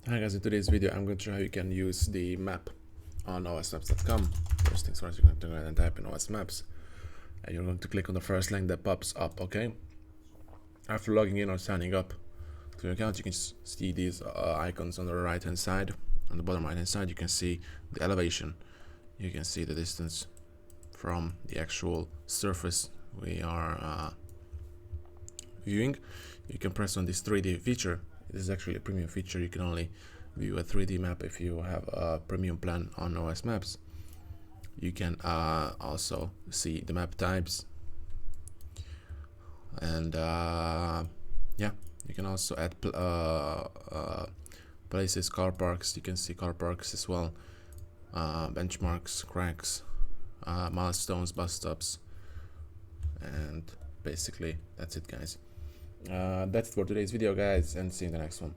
Hi guys, in today's video I'm going to show how you can use the map on osmaps.com. First things first, you're going to go ahead and type in OS Maps and you're going to click on the first link that pops up, okay? After logging in or signing up to your account, you can see these icons on the right hand side. On the bottom right hand side you can see the elevation. You can see the distance from the actual surface we are viewing. You can press on this 3D feature. This is actually a premium feature. You can only view a 3D map if you have a premium plan on OS Maps. You can also see the map types, and yeah, you can also add places, car parks. You can see car parks as well, benchmarks, cracks, milestones, bus stops, and basically that's it, guys. That's it for today's video, guys, and see you in the next one.